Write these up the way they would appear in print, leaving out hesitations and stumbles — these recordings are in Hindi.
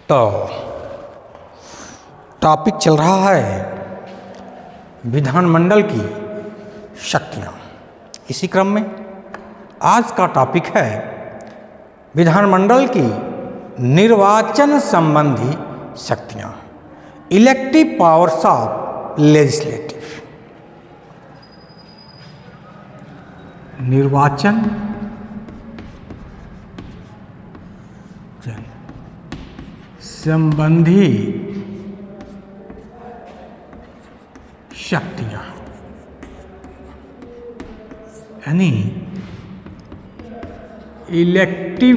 तो टॉपिक चल रहा है विधानमंडल की शक्तियाँ। इसी क्रम में आज का टॉपिक है विधानमंडल की निर्वाचन संबंधी शक्तियाँ, इलेक्टिव पावर्स ऑफ लेजिस्लेटिव। निर्वाचन संबंधी शक्तियाँ यानी इलेक्टिव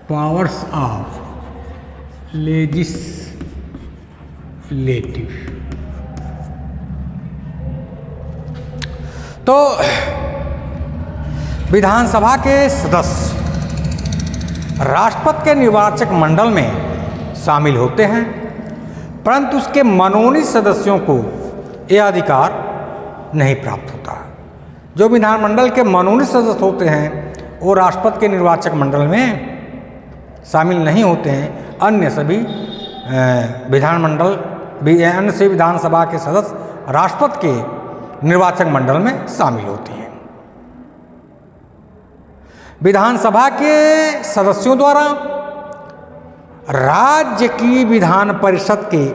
पावर्स ऑफ लेजिस्लेटिव। तो विधानसभा के सदस्य राष्ट्रपति के निर्वाचक मंडल में शामिल होते हैं, परंतु उसके मनोनीत सदस्यों को यह अधिकार नहीं प्राप्त होता। जो विधानमंडल के मनोनीत सदस्य होते हैं वो राष्ट्रपति के निर्वाचक मंडल में शामिल नहीं होते हैं। अन्य सभी विधानसभा के सदस्य राष्ट्रपति के निर्वाचक मंडल में शामिल होते हैं। विधानसभा के सदस्यों द्वारा राज्य की विधान परिषद के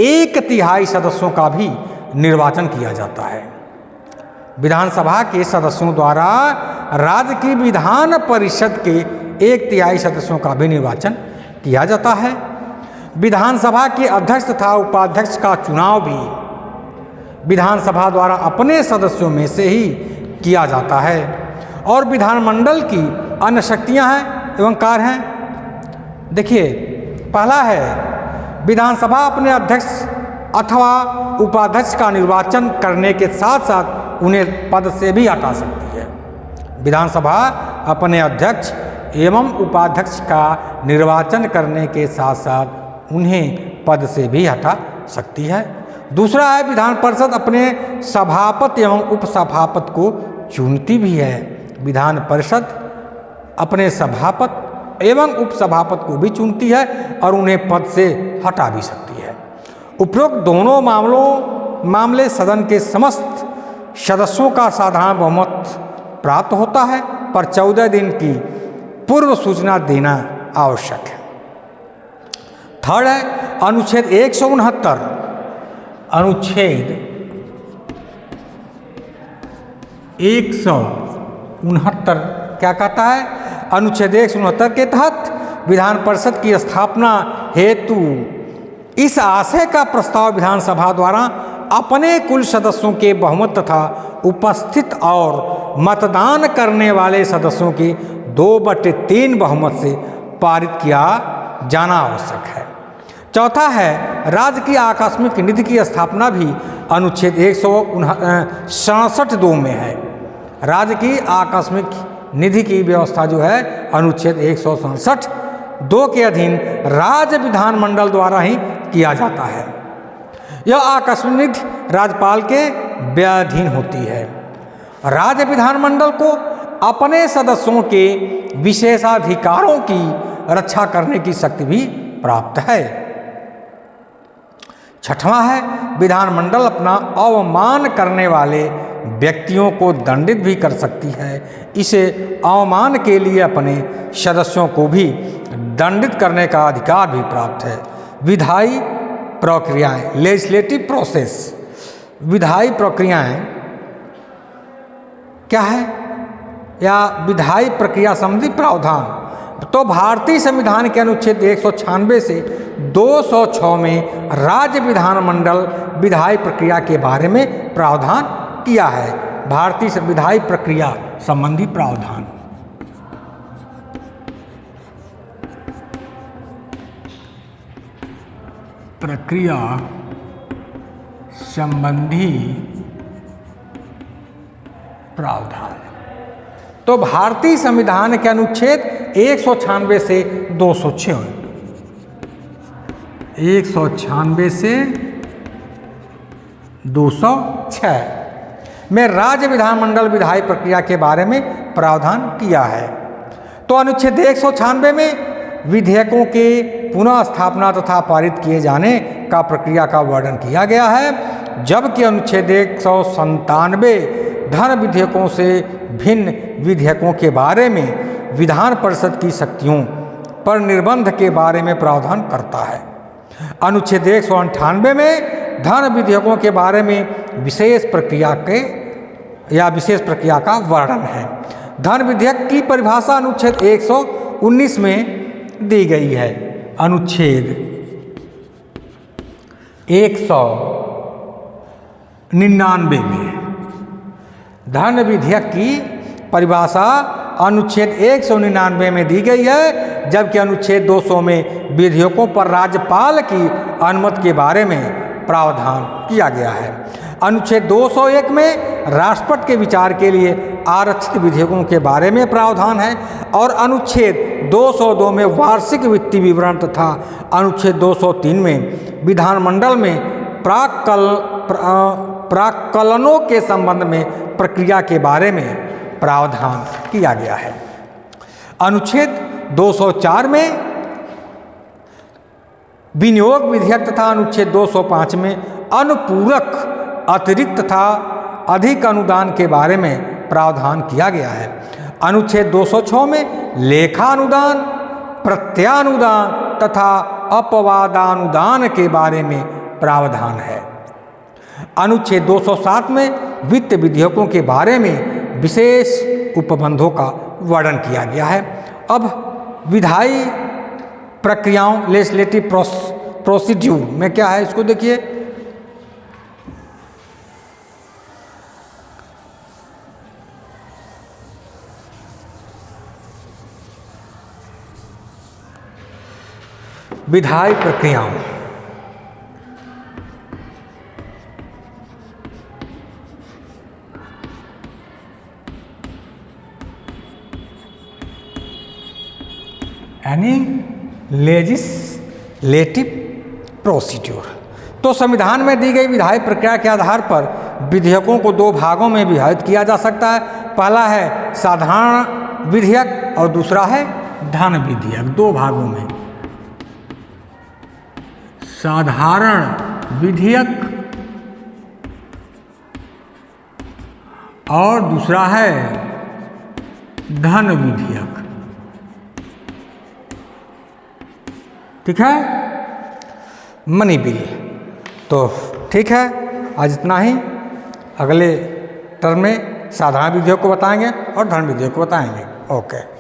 1/3 सदस्यों का भी निर्वाचन किया जाता है। विधानसभा के सदस्यों द्वारा राज्य की विधान परिषद के 1/3 सदस्यों का भी निर्वाचन किया जाता है। विधानसभा के अध्यक्ष तथा उपाध्यक्ष का चुनाव भी विधानसभा द्वारा अपने सदस्यों में से ही किया जाता है। और विधानमंडल की अन्य शक्तियाँ हैं एवं कार्य हैं। देखिए, पहला है विधानसभा अपने अध्यक्ष अथवा उपाध्यक्ष का निर्वाचन करने के साथ साथ उन्हें पद से भी हटा सकती है। विधानसभा अपने अध्यक्ष एवं उपाध्यक्ष का निर्वाचन करने के साथ साथ उन्हें पद से भी हटा सकती है। दूसरा है विधान परिषद अपने सभापति एवं उपसभापति को चुनती भी है। विधान परिषद अपने सभापति एवं उपसभापति को भी चुनती है और उन्हें पद से हटा भी सकती है। उपरोक्त दोनों मामले सदन के समस्त सदस्यों का साधारण बहुमत प्राप्त होता है, पर 14 दिन की पूर्व सूचना देना आवश्यक है। थर्ड है अनुच्छेद 169। अनुच्छेद 169 क्या कहता है? अनुच्छेद 169 के तहत विधान परिषद की स्थापना हेतु इस आशय का प्रस्ताव विधानसभा द्वारा अपने कुल सदस्यों के बहुमत तथा उपस्थित और मतदान करने वाले सदस्यों के 2/3 बहुमत से पारित किया जाना आवश्यक है। चौथा है राज्य की आकस्मिक निधि की स्थापना भी अनुच्छेद 167(2) में है। राज्य की आकस्मिक निधि की व्यवस्था जो है अनुच्छेद 167(2) के अधीन राज्य विधानमंडल द्वारा ही किया जाता है। यह आकस्मिक निधि राज्यपाल के व्यधीन होती है। राज्य विधानमंडल को अपने सदस्यों के विशेषाधिकारों की रक्षा करने की शक्ति भी प्राप्त है। छठवां है विधानमंडल अपना अवमान करने वाले व्यक्तियों को दंडित भी कर सकती है। इसे अवमान के लिए अपने सदस्यों को भी दंडित करने का अधिकार भी प्राप्त है। विधायी प्रक्रियाएं, लेजिस्लेटिव प्रोसेस, विधायी प्रक्रियाएं क्या है या विधायी प्रक्रिया संबंधी प्रावधान। तो भारतीय संविधान के अनुच्छेद 196 से 206 में राज्य विधानमंडल विधायी प्रक्रिया के बारे में प्रावधान किया है। भारतीय विधायी प्रक्रिया संबंधी प्रावधान। प्रक्रिया संबंधी प्रावधान। तो भारतीय संविधान के अनुच्छेद 196 से 206 196 से 206 में राज्य विधानमंडल विधायी प्रक्रिया के बारे में प्रावधान किया है। तो अनुच्छेद 196 में विधेयकों के पुनः स्थापना तथा पारित किए जाने का प्रक्रिया का वर्णन किया गया है, जबकि अनुच्छेद 197 धन विधेयकों से भिन्न विधेयकों के बारे में विधान परिषद की शक्तियों पर निर्बंध के बारे में प्रावधान करता है। अनुच्छेद 198 में धन विधेयकों के बारे में विशेष प्रक्रिया का वर्णन है। धन विधेयक की परिभाषा अनुच्छेद 119 में दी गई है। अनुच्छेद 199 में धन विधेयक की परिभाषा अनुच्छेद 199 में दी गई है, जबकि अनुच्छेद 200 में विधेयकों पर राज्यपाल की अनुमति के बारे में प्रावधान किया गया है। अनुच्छेद 201 में राष्ट्रपति के विचार के लिए आरक्षित विधेयकों के बारे में प्रावधान है और अनुच्छेद 202 में वार्षिक वित्तीय विवरण तथा अनुच्छेद 203 में विधानमंडल में प्राक्कलनों के संबंध में प्रक्रिया के बारे में प्रावधान किया गया है। अनुच्छेद 204 में विनियोग विधेयक तथा अनुच्छेद 205 में अनुपूरक अतिरिक्त तथा अधिक अनुदान के बारे में प्रावधान किया गया है। अनुच्छेद 206 में लेखा अनुदान, प्रत्यानुदान तथा अपवादानुदान के बारे में प्रावधान है। अनुच्छेद 207 में वित्त विधेयकों के बारे में विशेष उपबंधों का वर्णन किया गया है। अब विधायी प्रक्रियाओं लेजिस्लेटिव प्रोसीड्यूर में क्या है, इसको देखिए। विधायी प्रक्रियाओं यानी लेजिस्लेटिव प्रोसीड्यूर। तो संविधान में दी गई विधायी प्रक्रिया के आधार पर विधेयकों को दो भागों में विभाजित किया जा सकता है। पहला है साधारण विधेयक और दूसरा है धन विधेयक। दो भागों में, साधारण विधेयक और दूसरा है धन विधेयक। ठीक है, मनी बिल। तो ठीक है, आज इतना ही। अगले टर्म में साधारण विधेयक को बताएंगे और धन विधेयक को बताएंगे। ओके।